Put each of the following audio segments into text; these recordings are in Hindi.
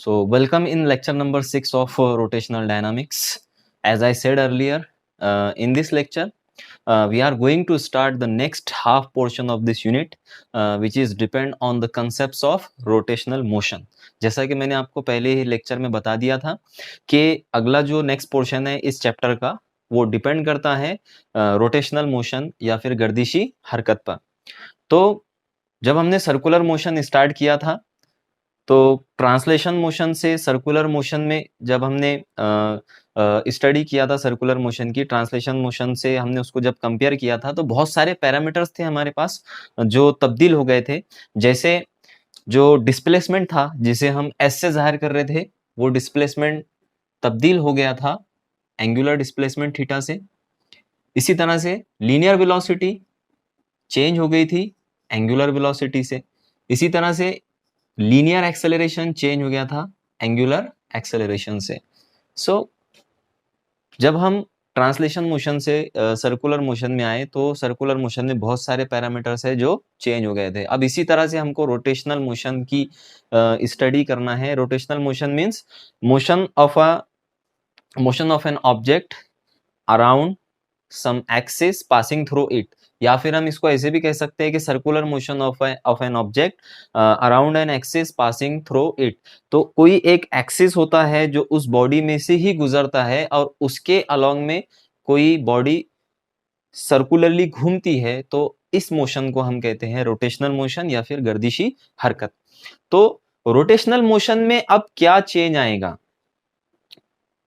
So, welcome in lecture number 6 of rotational dynamics. As I said earlier, in this lecture, we are going to start the next half portion of this unit, which is depend on the concepts of rotational motion. जैसा कि मैंने आपको पहले ही लेक्चर में बता दिया था कि अगला जो नेक्स्ट पोर्शन है इस चैप्टर का वो डिपेंड करता है रोटेशनल मोशन या फिर गर्दिशी हरकत पर। तो जब हमने सर्कुलर मोशन स्टार्ट किया था तो ट्रांसलेशन मोशन से सर्कुलर मोशन में जब हमने स्टडी किया था सर्कुलर मोशन की, ट्रांसलेशन मोशन से हमने उसको जब कंपेयर किया था तो बहुत सारे पैरामीटर्स थे हमारे पास जो तब्दील हो गए थे। जैसे जो डिस्प्लेसमेंट था जिसे हम एस से जाहिर कर रहे थे, वो डिस्प्लेसमेंट तब्दील हो गया था एंगुलर डिस्प्लेसमेंट थीटा से। इसी तरह से लीनियर वेलोसिटी चेंज हो गई थी एंगुलर वेलोसिटी से। इसी तरह से लीनियर एक्सेलरेशन चेंज हो गया था एंगुलर एक्सेलरेशन से। जब हम ट्रांसलेशन मोशन से सर्कुलर मोशन में आए तो सर्कुलर मोशन में बहुत सारे पैरामीटर्स है जो चेंज हो गए थे। अब इसी तरह से हमको रोटेशनल मोशन की स्टडी करना है। Rotational motion means motion of an object around some axis passing through it, या फिर हम इसको ऐसे भी कह सकते हैं कि circular motion of an object around an axis passing through it. तो कोई एक एक्सिस होता है जो उस बॉडी में से ही गुजरता है और उसके अलोंग में कोई बॉडी सर्कुलरली घूमती है, तो इस मोशन को हम कहते हैं रोटेशनल मोशन या फिर गर्दिशी हरकत। तो रोटेशनल मोशन में अब क्या चेंज आएगा,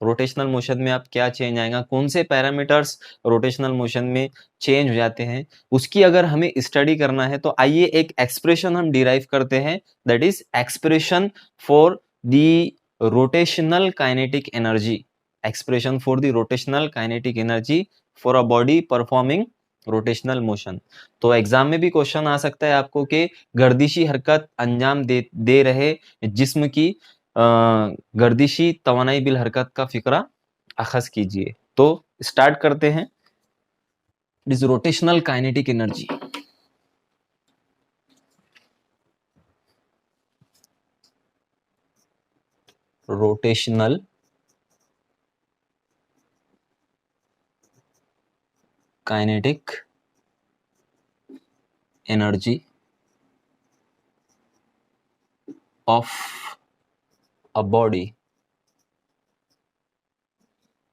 रोटेशनल मोशन में अब क्या चेंज आएगा, कौन से पैरामीटर्स रोटेशनल मोशन में चेंज हो जाते हैं, उसकी अगर हमें स्टडी करना है तो आइए एक एक्सप्रेशन हम डिराइव करते हैं, that is expression for the rotational kinetic energy. Expression for the rotational kinetic energy for a body performing rotational motion. तो एग्जाम में भी क्वेश्चन आ सकता है आपको कि गर्दिशी हरकत अंजाम दे रहे जिस्म की गर्दिशी तवानाई बिल हरकत का फिक्रा अखज कीजिए। तो स्टार्ट करते हैं। It rotational kinetic energy. Rotational kinetic energy of a body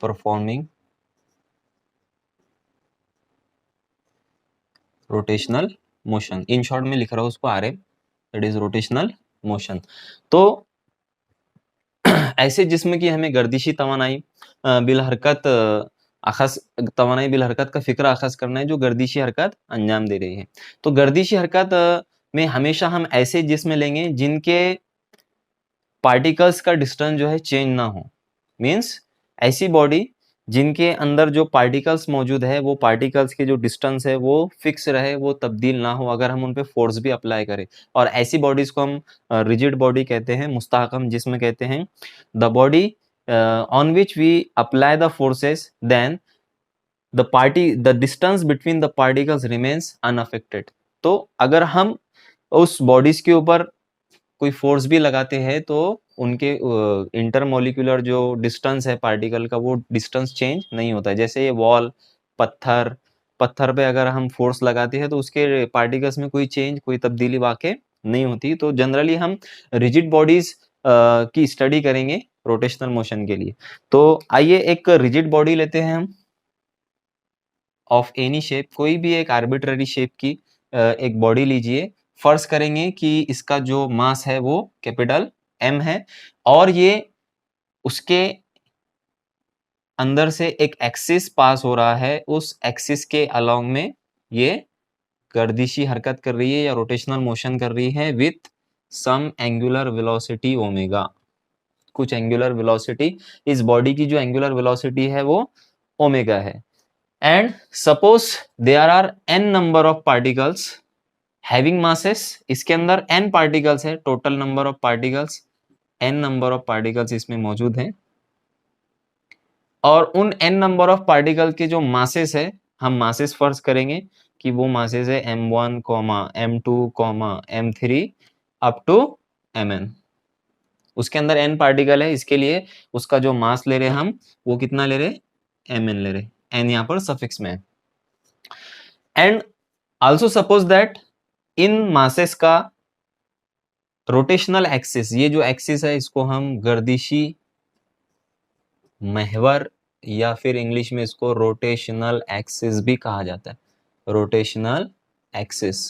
performing rotational motion. In short में लिख रहा हूं उसको RM, that is rotational motion. तो ऐसे जिस्म की हमें गर्दिशी तवानाई बिल हरकत अखस तवानाई बिल हरकत का फिक्र अखज करना है जो गर्दिशी हरकत अंजाम दे रही है। तो गर्दिशी हरकत में हमेशा हम ऐसे जिस्म लेंगे जिनके पार्टिकल्स का डिस्टेंस जो है चेंज ना हो। मीन्स ऐसी बॉडी जिनके अंदर जो पार्टिकल्स मौजूद है वो पार्टिकल्स के जो डिस्टेंस है वो फिक्स रहे, वो तब्दील ना हो अगर हम उन पे फोर्स भी अप्लाई करें। और ऐसी बॉडीज को हम रिजिड बॉडी कहते हैं, मुस्तहकम जिस्म कहते हैं। The body on which we apply the forces then the distance between the particles remains unaffected. तो अगर हम उस बॉडीज के ऊपर कोई फोर्स भी लगाते हैं तो उनके इंटरमोलिकुलर जो डिस्टेंस है पार्टिकल का वो डिस्टेंस चेंज नहीं होता है। जैसे ये वॉल, पत्थर पे अगर हम फोर्स लगाते हैं तो उसके पार्टिकल्स में कोई चेंज, कोई तब्दीली वाकई नहीं होती। तो जनरली हम रिजिड बॉडीज की स्टडी करेंगे रोटेशनल मोशन के लिए। तो आइए एक रिजिड बॉडी लेते हैं हम ऑफ एनी शेप, कोई भी एक आर्बिट्ररी शेप की एक बॉडी लीजिए। फर्ज करेंगे कि इसका जो मास है वो कैपिटल एम है और ये उसके अंदर से एक एक्सिस पास हो रहा है, उस एक्सिस के अलोंग में ये गर्दिशी हरकत कर रही है या रोटेशनल मोशन कर रही है with some angular velocity omega. कुछ एंगुलर वेलोसिटी, इस बॉडी की जो एंगुलर वेलोसिटी है वो ओमेगा है। And suppose there are n number of particles having masses, इसके अंदर n पार्टिकल्स है, total number of particles n number of particles इसमें मौजूद हैं। और उन n नंबर ऑफ पार्टिकल के जो मासेस है, हम मासेस फर्ज करेंगे कि वो मासेस है m1, m2, m3 up to mn। उसके अंदर n पार्टिकल है, इसके लिए उसका जो मास ले रहे हम वो कितना ले रहे, mn ले रहे, n यहाँ पर सफिक्स में है। And also suppose that in masses का रोटेशनल एक्सिस, ये जो एक्सिस है इसको हम गर्दिशी महवर या फिर इंग्लिश में इसको रोटेशनल एक्सिस भी कहा जाता है, रोटेशनल एक्सिस।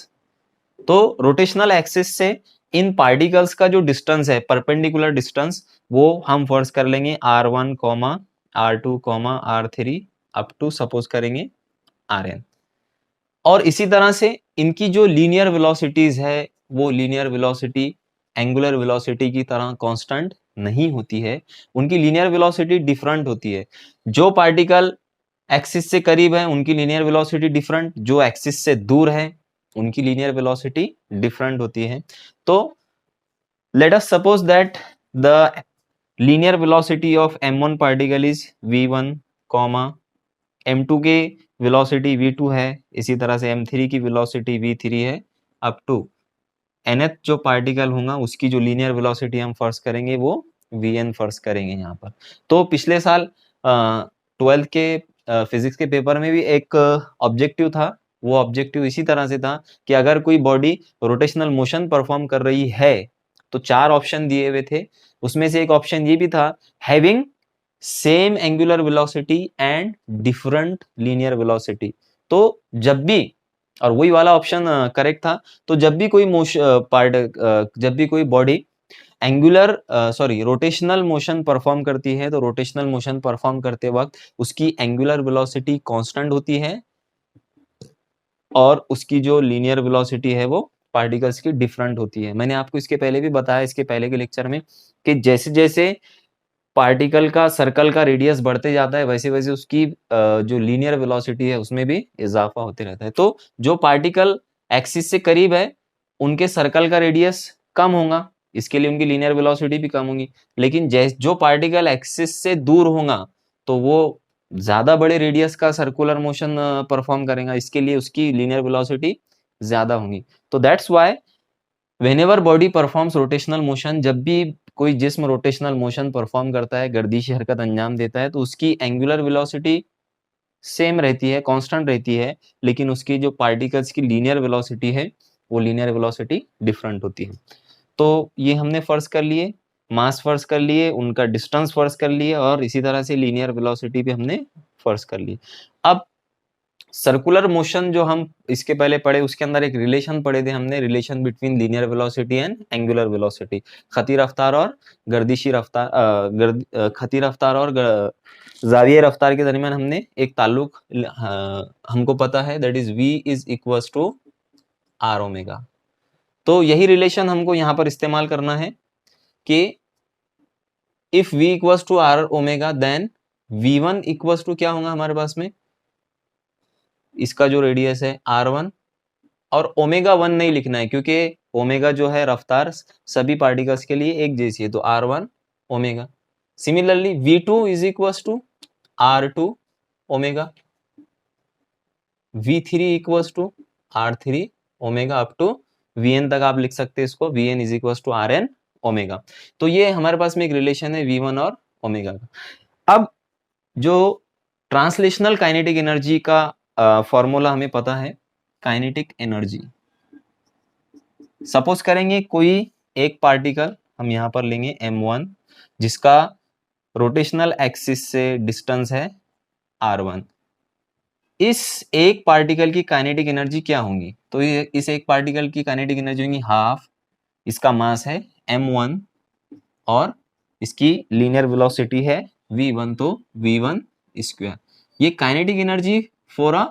तो रोटेशनल एक्सिस से इन पार्टिकल्स का जो डिस्टेंस है, परपेंडिकुलर डिस्टेंस, वो हम फर्ज कर लेंगे r1, r2, r3 up to suppose करेंगे rn। और इसी तरह से इनकी जो लीनियर वेलोसिटीज है वो लीनियर वेलोसिटी एंगुलर वेलोसिटी की तरह कांस्टेंट नहीं होती है, उनकी लीनियर वेलोसिटी डिफरेंट होती है। जो पार्टिकल एक्सिस से करीब है उनकी लीनियर वेलोसिटी डिफरेंट, जो एक्सिस से दूर है उनकी लीनियर वेलोसिटी डिफरेंट होती है। तो let us suppose that the linear velocity of m1 particle is v1, m2 के वेलोसिटी v2 है, इसी तरह से m3 की वेलोसिटी v3 है, अप टू nth जो पार्टिकल होगा उसकी जो लीनियर वेलोसिटी हम फर्स्ट करेंगे वो vn फर्स्ट करेंगे यहाँ पर। तो पिछले साल 12th के फिजिक्स के पेपर में भी एक ऑब्जेक्टिव था, वो ऑब्जेक्टिव इसी तरह से था कि अगर कोई बॉडी रोटेशनल मोशन परफॉर्म कर रही है तो 4 ऑप्शन दिए हुए थे, उसमें से एक ऑप्शन ये भी था having same angular velocity and different linear velocity. तो जब भी, और वही वाला ऑप्शन करेक्ट था, तो जब भी कोई जब भी कोई बॉडी रोटेशनल मोशन परफॉर्म करती है तो रोटेशनल मोशन परफॉर्म करते वक्त उसकी एंगुलर वेलोसिटी कांस्टेंट होती है और उसकी जो लीनियर वेलोसिटी है वो पार्टिकल्स की डिफरेंट होती है। मैंने आपको इसके पहले भी बताया, इसके पहले के लेक्चर में, कि जैसे जैसे पार्टिकल का सर्कल का रेडियस बढ़ते जाता है वैसे वैसे उसकी जो लीनियर वेलोसिटी है उसमें भी इजाफा होते रहता है। तो जो पार्टिकल एक्सिस से करीब है उनके सर्कल का रेडियस कम होगा, इसके लिए उनकी लीनियर वेलोसिटी भी कम होगी। लेकिन जो पार्टिकल एक्सिस से दूर होगा तो वो ज्यादा बड़े रेडियस का सर्कुलर मोशन परफॉर्म करेगा, इसके लिए उसकी लीनियर वेलोसिटी ज्यादा होगी। तो that's why whenever body performs rotational motion, जब भी कोई जिस्म रोटेशनल मोशन परफॉर्म करता है, गर्दिशी हरकत अंजाम देता है, तो उसकी एंगुलर वेलोसिटी सेम रहती है, कांस्टेंट रहती है, लेकिन उसकी जो पार्टिकल्स की लीनियर वेलोसिटी है वो लीनियर वेलोसिटी डिफरेंट होती है। तो ये हमने फर्ज कर लिए, मास फर्ज कर लिए, उनका डिस्टेंस फर्ज कर लिए और इसी तरह से लीनियर वेलोसिटी भी हमने फर्ज कर ली। अब सर्कुलर मोशन जो हम इसके पहले पढ़े उसके अंदर एक रिलेशन पढ़े थे हमने, relation between linear velocity and angular velocity, खती रफ्तार और गर्दिशी रफ्तार, खती रफ्तार और जाविये रफ्तार के दरमियान हमने एक ताल्लुक हमको पता है, that is v is equals to r omega. तो यही रिलेशन हमको यहाँ पर इस्तेमाल करना है कि if v equals to r omega then v1 equals to क्या होगा हमारे पास में, इसका जो रेडियस है r1, और ओमेगा 1 नहीं लिखना है क्योंकि ओमेगा जो है रफ्तार सभी पार्टिकल्स के लिए एक जैसी है, तो r1 omega. Similarly v2 is equals to r2 omega, v3 equals to r3 omega, up to vn तक आप लिख सकते हैं इसको, vn is equals to rn omega. तो ये हमारे पास में एक रिलेशन है v1 और ओमेगा का। अब जो ट्रांसलेशनल काइनेटिक एनर्जी का फॉर्मूला हमें पता है, काइनेटिक एनर्जी, सपोज करेंगे कोई एक पार्टिकल हम यहां पर लेंगे m1 जिसका रोटेशनल एक्सिस से डिस्टेंस है r1। इस एक पार्टिकल की काइनेटिक एनर्जी क्या होगी, तो इस एक पार्टिकल की काइनेटिक एनर्जी होगी हाफ, इसका मास है m1 और इसकी लीनियर वेलोसिटी है v1, तो v1 स्क्वायर, ये kinetic energy for a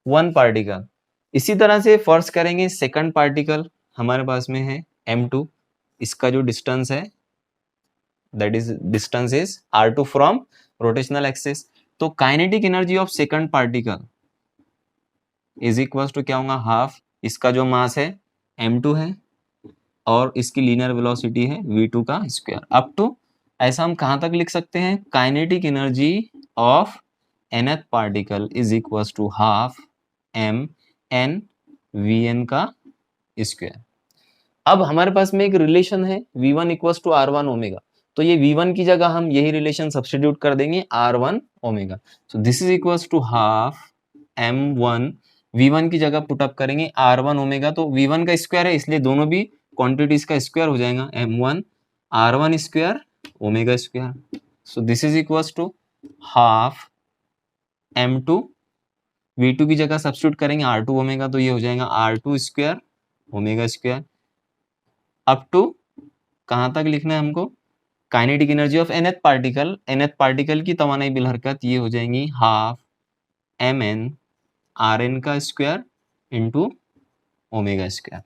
one particle. इसी तरह से फर्ज करेंगे सेकंड पार्टिकल हमारे पास में है m2, इसका जो डिस्टेंस है that is distance is r2 from rotational axis. तो kinetic energy of second particle is equal to क्या होगा, हाफ, इसका जो मास है m2 है और इसकी लीनियर वेलोसिटी है v2 का स्क्वायर, अप टू, ऐसा हम कहां तक लिख सकते हैं, kinetic energy of nth particle is equal to half m n vn का स्क्वायर। अब हमारे पास में एक रिलेशन है V1 equals to R1 omega, तो ये V1 की जगह हम यही रिलेशन सब्स्टिट्यूट कर देंगे R1 omega. So this is equals to half M1, V1 की जगह पुट अप करेंगे R1 ओमेगा, तो V1 का स्क्वायर है इसलिए दोनों भी क्वांटिटीज का स्क्वायर हो जाएगा, M1 R1 square omega square. So this is equals to half M2, V2 की जगह सब्स्टिट्यूट करेंगे R2 ओमेगा, तो ये हो जाएगा R2 square omega square up to कहाँ तक लिखना है हमको, kinetic energy of nth particle की तवानाई बिल हरकत ये हो जाएंगी हाफ mn Rn का square into omega square.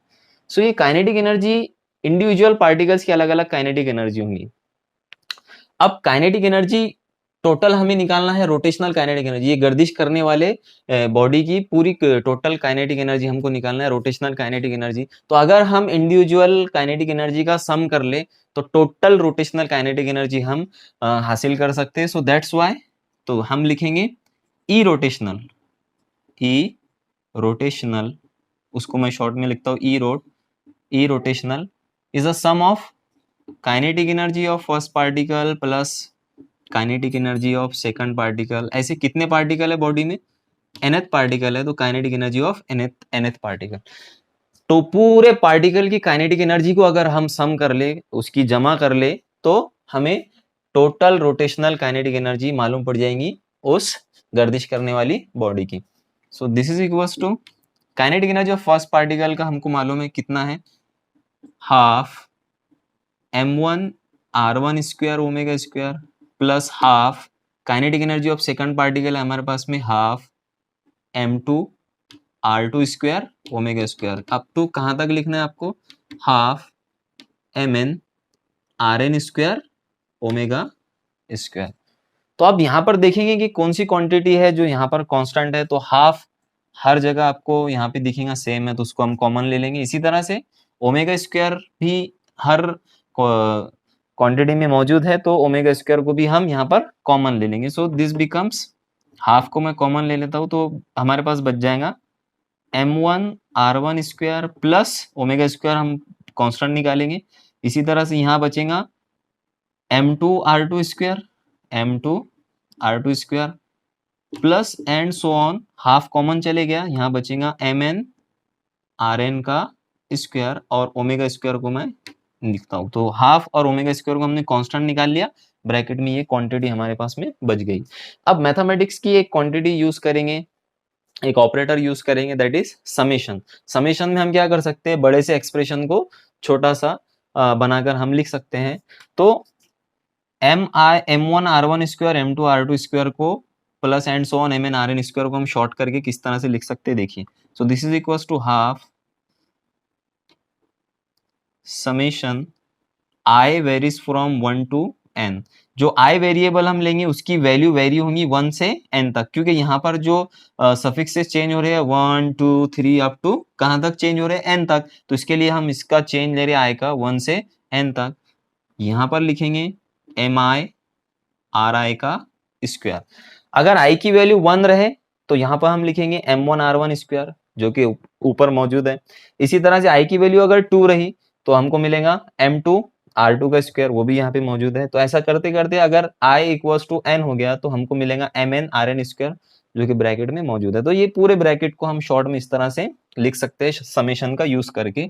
So ये काइनेटिक एनर्जी इंडिविजुअल पार्टिकल्स की अलग अलग काइनेटिक एनर्जी होंगी। अब काइनेटिक एनर्जी टोटल हमें निकालना है रोटेशनल काइनेटिक एनर्जी, ये गर्दिश करने वाले बॉडी की पूरी टोटल काइनेटिक एनर्जी हमको निकालना है, रोटेशनल काइनेटिक एनर्जी। तो अगर हम इंडिविजुअल काइनेटिक एनर्जी का सम कर ले तो टोटल रोटेशनल काइनेटिक एनर्जी हम हासिल कर सकते हैं। सो दैट्स व्हाई तो हम लिखेंगे ई रोटेशनल, उसको मैं शॉर्ट में लिखता हूँ E rotational is a sum of kinetic energy of first particle plus kinetic energy of second particle. ऐसे कितने पार्टिकल है बॉडी में, nth पार्टिकल है तो kinetic energy of nth particle. तो पूरे पार्टिकल की काइनेटिक एनर्जी को अगर हम सम कर ले, उसकी जमा कर ले, तो हमें टोटल रोटेशनल काइनेटिक एनर्जी मालूम पड़ जाएंगी उस गर्दिश करने वाली बॉडी की। So this is equals to kinetic energy of first particle का हमको मालूम है कितना है, half m1 r1 square omega square plus half kinetic energy of second particle है हमारे पास में half m2 r2 square omega square up to कहाँ तक लिखना है आपको, half mn rn square omega square. तो आप यहाँ पर देखेंगे कि कौन सी क्वांटिटी है जो यहाँ पर कांस्टेंट है, तो हाफ हर जगह आपको यहाँ पे दिखेगा सेम है तो उसको हम कॉमन ले लेंगे। इसी तरह से ओमेगा स्क्वायर भी हर क्वांटिटी में मौजूद है तो ओमेगा स्क्वायर को भी हम यहाँ पर कॉमन ले लेंगे। सो दिस बिकम्स, हाफ को मैं कॉमन ले लेता हूँ तो हमारे पास बच जाएगा m1 r1 square plus omega square हम कांस्टेंट निकालेंगे। इसी तरह से यहाँ बचेगा m2 r2 square plus and so on, half common चले गया, यहाँ बचेगा mn rn का स्क्वायर और ओमेगा स्क्वायर को मैं लिखता हूँ। तो हाफ और ओमेगा स्क्वायर को हमने कांस्टेंट निकाल लिया, ब्रैकेट में ये क्वांटिटी हमारे पास में बच गई। अब मैथमेटिक्स की एक क्वांटिटी यूज करेंगे, एक ऑपरेटर यूज करेंगे दैट इज समेशन। समेशन में हम क्या कर सकते हैं, बड़े से एक्सप्रेशन को छोटा सा बनाकर हम लिख सकते हैं। तो m1 r1 square m2 r2 square को plus and so on mn rn square को हम शॉर्ट करके किस तरह से लिख सकते हैं देखिए। So this is equals to half summation i varies from 1 to n। जो i वेरिएबल हम लेंगे उसकी वैल्यू वेरी होंगी 1 से n तक, क्योंकि यहाँ पर जो सफिक्सेस चेंज हो रहे हैं 1 2 3 अप टू कहाँ तक चेंज हो रहे हैं n तक, तो इसके लिए हम इसका चेंज ले रहे हैं i का 1 से n तक। यहाँ पर लिखेंगे mi ri का स्क्वायर। अगर i की वैल्यू 1 रहे तो यहाँ पर हम लिखेंगे m1 r1 स्क्वायर जो कि ऊपर मौजूद है। इसी तरह से i की वैल्यू अगर 2 रही तो हमको मिलेगा m2 r2 का स्क्वायर, वो भी यहाँ पे मौजूद है। तो ऐसा करते करते अगर i इक्वल्स टू n हो गया तो हमको मिलेगा mn rn स्क्वायर जो कि ब्रैकेट में मौजूद है। तो ये पूरे ब्रैकेट को हम शॉर्ट में इस तरह से लिख सकते हैं समेशन का यूज करके,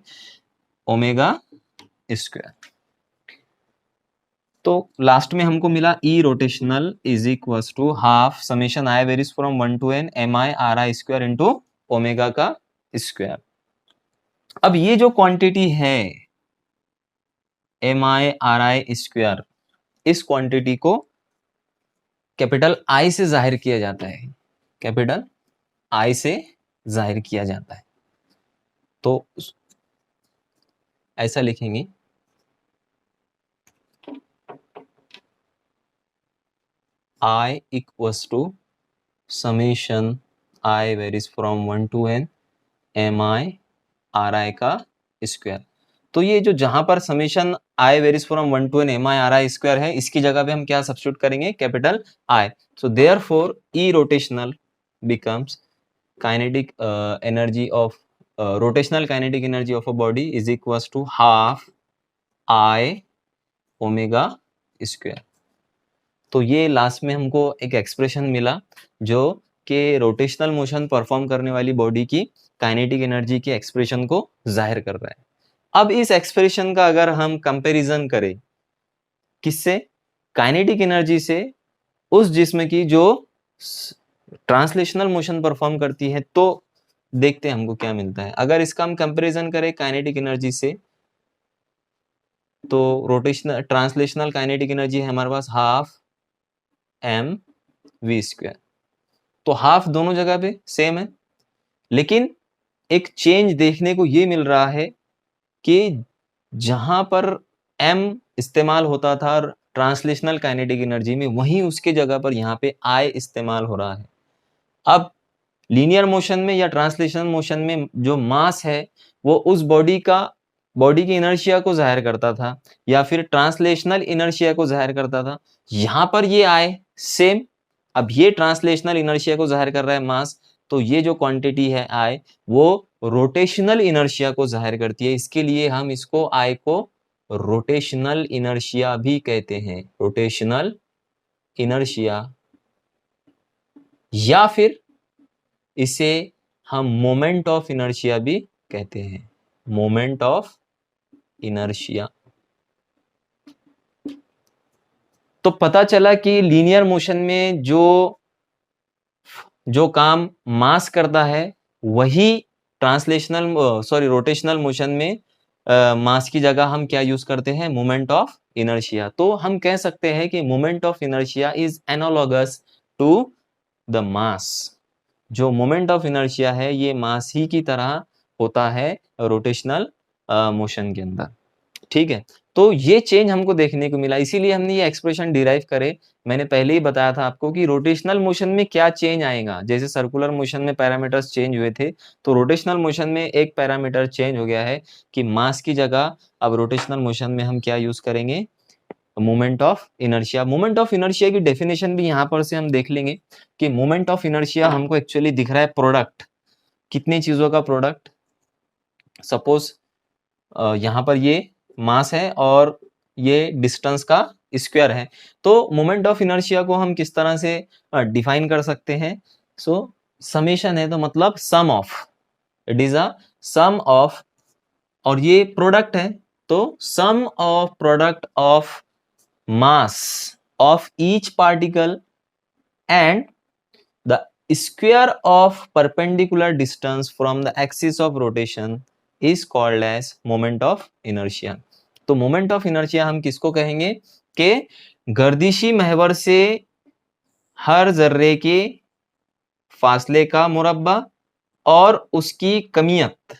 ओमेगा स्क्वायर। तो लास्ट में हमको मिला E rotational is equals to half summation I varies from 1 to n M I R I square into omega का स्क्वायर। अब ये जो क्वांटिटी है M I R I square, इस क्वांटिटी को कैपिटल आई से जाहिर किया जाता है, कैपिटल आई से जाहिर किया जाता है। तो ऐसा लिखेंगे I equals to summation I varies from 1 to n mi ri का स्क्वायर। तो ये जो जहां पर summation I varies from 1 to n mi ri square है, इसकी जगह पे हम क्या सब्स्टिट्यूट करेंगे, capital I। So therefore E rotational becomes kinetic energy of rotational kinetic energy of a body is equals to half I omega square. तो ये लास्ट में हमको एक एक्सप्रेशन मिला जो कि रोटेशनल मोशन परफॉर्म करने वाली बॉडी की काइनेटिक एनर्जी के एक्सप्रेशन को जाहिर कर रहा है। अब इस एक्सप्रेशन का अगर हम कंपैरिजन करें किससे, काइनेटिक एनर्जी से, उस जिस्म की जो ट्रांसलेशनल मोशन परफॉर्म करती है, तो देखते हैं हमको क्या मिलता है। अगर इसका हम कंपैरिजन करें काइनेटिक एनर्जी से, तो रोटेशनल ट्रांसलेशनल काइनेटिक एनर्जी है हमारे पास हाफ एम वी स्क्वायर। तो हाफ दोनों जगह पे सेम है, लेकिन एक चेंज देखने को ये मिल रहा है कि जहां पर एम इस्तेमाल होता था ट्रांसलेशनल काइनेटिक एनर्जी में, वहीं उसके जगह पर यहाँ पे आई इस्तेमाल हो रहा है। अब लीनियर मोशन में या ट्रांसलेशनल मोशन में जो मास है वो उस बॉडी की इनर्शिया को जाहिर करता था या फिर ट्रांसलेशनल इनर्शिया को जाहिर करता था। यहां पर ये आए सेम, अब ये ट्रांसलेशनल इनर्शिया को जाहिर कर रहा है मास, तो ये जो क्वांटिटी है आई वो रोटेशनल इनर्शिया को जाहिर करती है। इसके लिए हम इसको आई को रोटेशनल इनर्शिया भी कहते हैं, रोटेशनल इनर्शिया, या फिर इसे हम मोमेंट ऑफ इनर्शिया भी कहते हैं, मोमेंट ऑफ इनर्शिया। तो पता चला कि लीनियर मोशन में जो काम मास करता है वही रोटेशनल मोशन में मास की जगह हम क्या यूज करते हैं, मोमेंट ऑफ इनर्शिया। तो हम कह सकते हैं कि moment of inertia is analogous to the mass. जो मोमेंट ऑफ इनर्शिया है ये मास ही की तरह होता है रोटेशनल मोशन के अंदर। ठीक है, तो ये चेंज हमको देखने को मिला, इसीलिए हमने ये एक्सप्रेशन डिराइव करे। मैंने पहले ही बताया था आपको कि रोटेशनल मोशन में क्या चेंज आएगा। जैसे सर्कुलर मोशन में पैरामीटर्स चेंज हुए थे, तो रोटेशनल मोशन में एक पैरामीटर चेंज हो गया है कि मास की जगह अब रोटेशनल मोशन में हम क्या यूज करेंगे, moment of inertia. Moment of inertia की डेफिनेशन भी यहाँ पर से हम देख लेंगे कि मोमेंट ऑफ इनर्शिया हमको एक्चुअली दिख रहा है प्रोडक्ट, कितनी चीजों का प्रोडक्ट। सपोज यहाँ पर ये मास है और ये डिस्टेंस का स्क्वायर है, तो मोमेंट ऑफ इनर्शिया को हम किस तरह से डिफाइन कर सकते हैं। सो समेशन है तो मतलब sum of, it is a sum of, और ये प्रोडक्ट है तो sum of product of mass of each particle and the square of perpendicular distance from the axis of rotation is called as moment of inertia। तो moment of inertia हम किसको कहेंगे कि गर्दिशी महवर से हर जर्रे के फासले का मुरब्बा और उसकी कमियत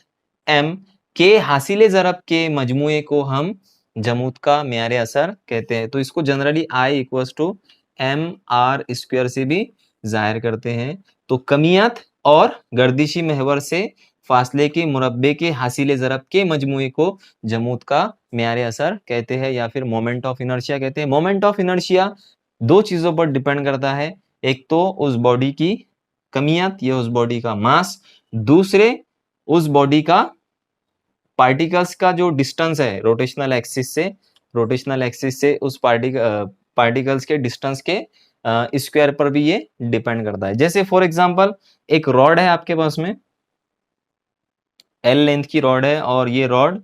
m के हासिले ज़रब के मजमुए को हम जमूत का म्यारे असर कहते हैं। तो इसको generally I equals to M R square से भी जाहिर करते हैं। तो कमियत और गर्दिशी महवर से फासले के मुरब्बे के हासिले ज़रब के मजमुए को जमूत का म्यारे असर कहते हैं या फिर मोमेंट ऑफ इनर्शिया कहते हैं। मोमेंट ऑफ इनर्शिया दो चीज़ों पर डिपेंड करता है, एक तो उस बॉडी की कमियत या उस बॉडी का मास, दूसरे उस बॉडी का पार्टिकल्स का जो डिस्टेंस है रोटेशनल एक्सिस से उस पार्टिकल्स के डिस्टेंस के स्क्वायर पर भी ये डिपेंड करता है। जैसे फॉर एग्जांपल एक रॉड है आपके पास में, एल लेंथ की रॉड है और ये रॉड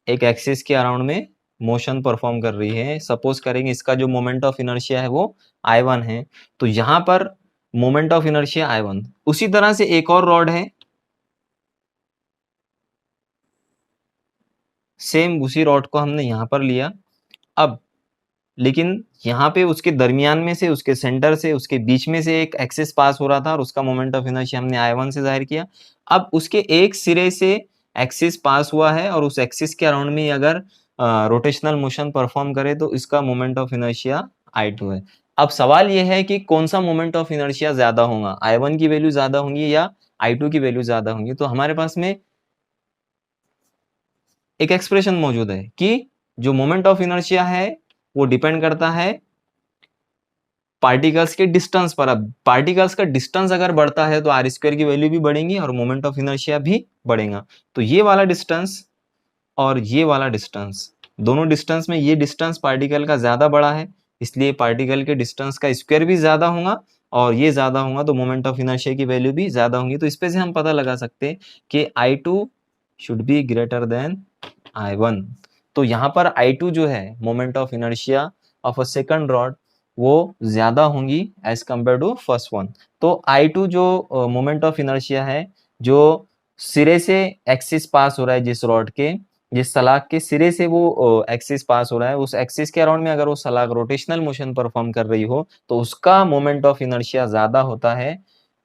एक एक्सिस के अराउंड में मोशन परफॉर्म कर रही है। सपोज करेंगे इसका जो मोमेंट ऑफ इनर्शिया है वो I1 है, तो यहां पर मोमेंट ऑफ इनर्शिया I1। उसी तरह से एक और रॉड है, सेम उसी रॉड को हमने यहां पर लिया, अब लेकिन यहाँ पे उसके दरमियान में से, उसके सेंटर से, उसके बीच में से एक एक्सिस पास हो रहा था और उसका मोमेंट ऑफ इनर्शिया हमने I1 से जाहिर किया। अब उसके एक सिरे से एक्सिस पास हुआ है और उस एक्सिस के अराउंड में अगर रोटेशनल मोशन परफॉर्म करे तो इसका मोमेंट ऑफ इनर्शिया I2 है। अब सवाल यह है कि कौन सा मोमेंट ऑफ इनर्शिया ज्यादा होगा, I1 की वैल्यू ज्यादा होंगी या I2 की वैल्यू ज्यादा होंगी। तो हमारे पास में एक एक्सप्रेशन मौजूद है कि जो मोमेंट ऑफ इनर्शिया है वो डिपेंड करता है पार्टिकल्स के डिस्टेंस पर। अब पार्टिकल्स का डिस्टेंस अगर बढ़ता है तो आर स्क्वायर की वैल्यू भी बढ़ेंगी और मोमेंट ऑफ इनर्शिया भी बढ़ेगा। तो ये वाला डिस्टेंस और ये वाला डिस्टेंस, दोनों डिस्टेंस में ये डिस्टेंस पार्टिकल का ज्यादा बड़ा है, इसलिए पार्टिकल के डिस्टेंस का स्क्वायर भी ज्यादा होगा और ये ज्यादा होगा तो मोमेंट ऑफ इनर्शिया की वैल्यू भी ज्यादा होंगी। तो इस पे से हम पता लगा सकते हैं कि I2 should be greater than I1। तो यहाँ पर I2 जो है moment of inertia of a second rod वो ज्यादा होंगी as compare to first one. तो I2 जो मोमेंट ऑफ इनर्शिया है, जो सिरे से एक्सिस पास हो रहा है जिस रॉड के, जिस सलाख के सिरे से वो एक्सिस पास हो रहा है, उस एक्सिस के अराउंड में अगर वो सलाख रोटेशनल मोशन परफॉर्म कर रही हो तो उसका मोमेंट ऑफ इनर्शिया ज्यादा होता है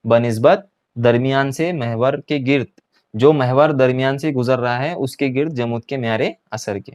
बनिस्बत दरमियान से महवर के गिर्द, जो महवर दरमियान से गुजर रहा है उसके गिर्द जमुत के म्यारे असर के।